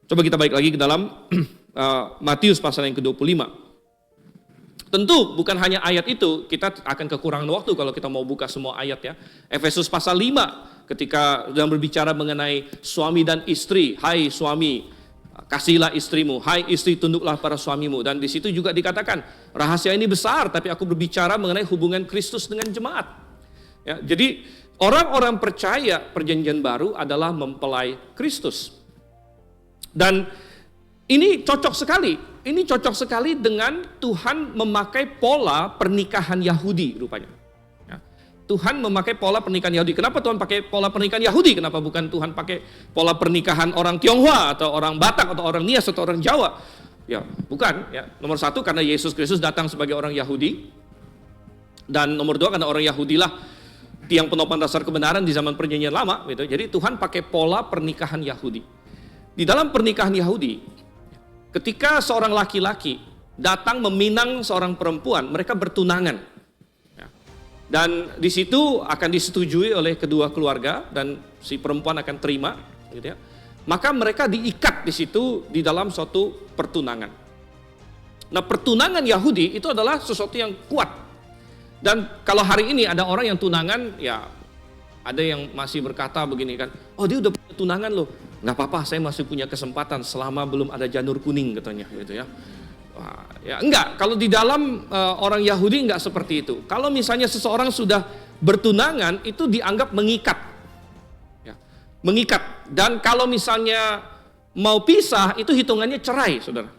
Coba kita balik lagi ke dalam Matius pasal yang ke-25. Tentu bukan hanya ayat itu, kita akan kekurangan waktu kalau kita mau buka semua ayat ya. Efesus pasal 5 ketika sedang berbicara mengenai suami dan istri. Hai suami, kasihilah istrimu. Hai istri, tunduklah para suamimu. Dan di situ juga dikatakan, rahasia ini besar, tapi aku berbicara mengenai hubungan Kristus dengan jemaat. Ya, jadi orang-orang percaya perjanjian baru adalah mempelai Kristus. Dan ini cocok sekali. Ini cocok sekali dengan Tuhan memakai pola pernikahan Yahudi rupanya. Ya. Tuhan memakai pola pernikahan Yahudi. Kenapa Tuhan pakai pola pernikahan Yahudi? Kenapa bukan Tuhan pakai pola pernikahan orang Tionghoa atau orang Batak atau orang Nias atau orang Jawa? Ya, bukan. Ya. Nomor satu karena Yesus Kristus datang sebagai orang Yahudi. Dan nomor dua karena orang Yahudilah tiang penopang dasar kebenaran di zaman perjanjian lama. Gitu. Jadi Tuhan pakai pola pernikahan Yahudi. Di dalam pernikahan Yahudi, ketika seorang laki-laki datang meminang seorang perempuan, mereka bertunangan. Dan di situ akan disetujui oleh kedua keluarga dan si perempuan akan terima, gitu ya. Maka mereka diikat di situ di dalam suatu pertunangan. Nah, pertunangan Yahudi itu adalah sesuatu yang kuat. Dan kalau hari ini ada orang yang tunangan, ya ada yang masih berkata begini kan, oh dia udah punya tunangan loh. Nggak apa-apa, saya masih punya kesempatan selama belum ada janur kuning katanya gitu ya. Wah, ya enggak, kalau di dalam orang Yahudi enggak seperti itu. Kalau misalnya seseorang sudah bertunangan itu dianggap mengikat. Ya, mengikat. Dan kalau misalnya mau pisah itu hitungannya cerai, Saudara.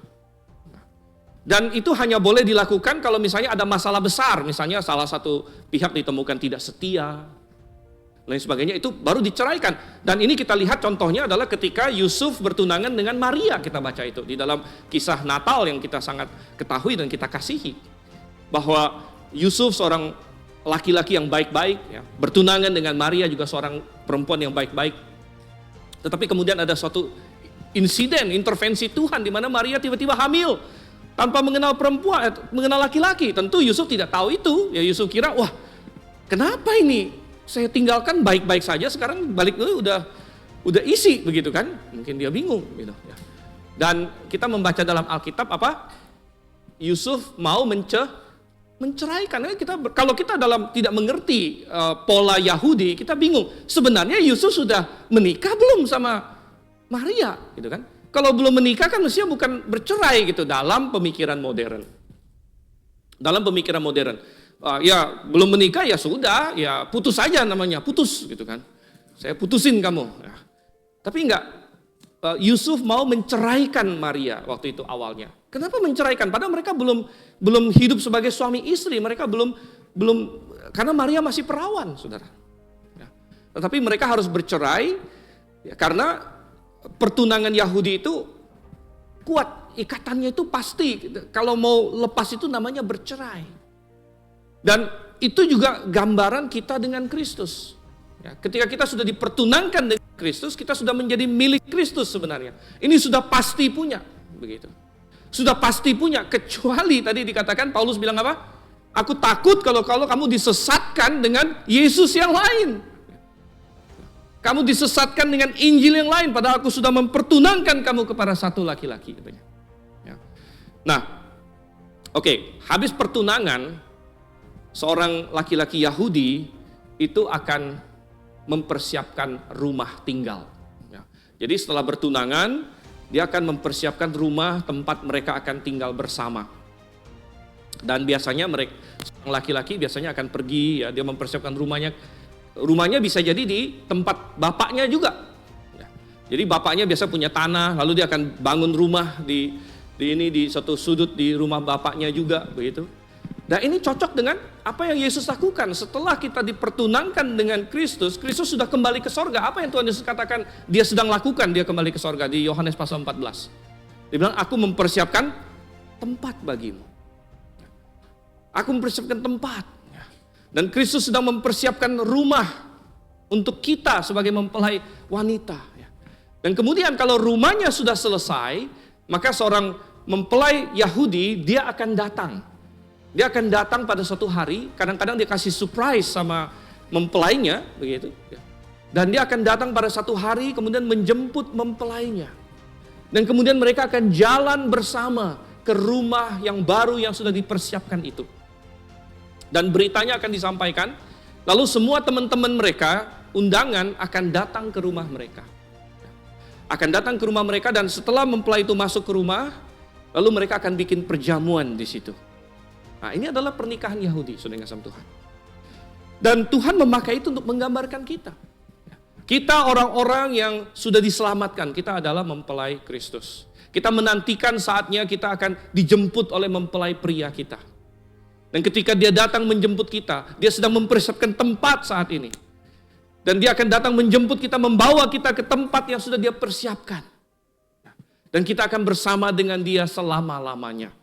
Dan itu hanya boleh dilakukan kalau misalnya ada masalah besar, misalnya salah satu pihak ditemukan tidak setia, lain sebagainya, itu baru diceraikan. Dan ini kita lihat contohnya adalah ketika Yusuf bertunangan dengan Maria, kita baca itu di dalam kisah Natal yang kita sangat ketahui dan kita kasihi, bahwa Yusuf seorang laki-laki yang baik-baik ya, bertunangan dengan Maria juga seorang perempuan yang baik-baik. Tetapi kemudian ada suatu insiden intervensi Tuhan di mana Maria tiba-tiba hamil tanpa mengenal perempuan, mengenal laki-laki. Tentu Yusuf tidak tahu itu. Ya Yusuf kira, wah, kenapa ini? Saya tinggalkan baik-baik saja, sekarang balik dulu udah isi begitu kan? Mungkin dia bingung gitu ya. Dan kita membaca dalam Alkitab apa? Yusuf mau menceraikan. Kalau kita tidak mengerti pola Yahudi, kita bingung. Sebenarnya Yusuf sudah menikah belum sama Maria gitu kan? Kalau belum menikah kan mestinya bukan bercerai gitu dalam pemikiran modern. Dalam pemikiran modern. Ya belum menikah ya sudah, ya putus saja namanya, putus gitu kan. Saya putusin kamu. Ya. Tapi enggak, Yusuf mau menceraikan Maria waktu itu awalnya. Kenapa menceraikan? Padahal mereka belum hidup sebagai suami istri, mereka belum karena Maria masih perawan, Saudara. Ya. Tetapi mereka harus bercerai ya, karena pertunangan Yahudi itu kuat, ikatannya itu pasti. Kalau mau lepas itu namanya bercerai. Dan itu juga gambaran kita dengan Kristus. Ya, ketika kita sudah dipertunangkan dengan Kristus, kita sudah menjadi milik Kristus sebenarnya. Ini sudah pasti punya, begitu. Sudah pasti punya, kecuali tadi dikatakan Paulus bilang apa? Aku takut kalau kamu disesatkan dengan Yesus yang lain. Kamu disesatkan dengan Injil yang lain, padahal aku sudah mempertunangkan kamu kepada satu laki-laki. Ya. Nah, oke, habis pertunangan, seorang laki-laki Yahudi itu akan mempersiapkan rumah tinggal. Ya. Jadi setelah bertunangan, dia akan mempersiapkan rumah tempat mereka akan tinggal bersama. Dan biasanya seorang laki-laki biasanya akan pergi, ya, dia mempersiapkan rumahnya. Rumahnya bisa jadi di tempat bapaknya juga. Ya. Jadi bapaknya biasa punya tanah, lalu dia akan bangun rumah di satu sudut di rumah bapaknya juga, begitu. Dan ini cocok dengan apa yang Yesus lakukan. Setelah kita dipertunangkan dengan Kristus, Kristus sudah kembali ke sorga. Apa yang Tuhan Yesus katakan dia sedang lakukan, dia kembali ke sorga di Yohanes pasal 14. Dia bilang, aku mempersiapkan tempat bagimu. Aku mempersiapkan tempat. Dan Kristus sedang mempersiapkan rumah untuk kita sebagai mempelai wanita. Dan kemudian kalau rumahnya sudah selesai, maka seorang mempelai Yahudi, dia akan datang. Dia akan datang pada suatu hari, kadang-kadang dia kasih surprise sama mempelainya, begitu. Dan dia akan datang pada satu hari, kemudian menjemput mempelainya. Dan kemudian mereka akan jalan bersama ke rumah yang baru yang sudah dipersiapkan itu. Dan beritanya akan disampaikan, lalu semua teman-teman mereka, undangan akan datang ke rumah mereka. Akan datang ke rumah mereka dan setelah mempelai itu masuk ke rumah, lalu mereka akan bikin perjamuan di situ. Nah, ini adalah pernikahan Yahudi, saudara yang kasih Tuhan. Dan Tuhan memakai itu untuk menggambarkan kita. Kita orang-orang yang sudah diselamatkan, kita adalah mempelai Kristus. Kita menantikan saatnya kita akan dijemput oleh mempelai pria kita. Dan ketika dia datang menjemput kita, dia sedang mempersiapkan tempat saat ini. Dan dia akan datang menjemput kita, membawa kita ke tempat yang sudah dia persiapkan. Dan kita akan bersama dengan dia selama-lamanya.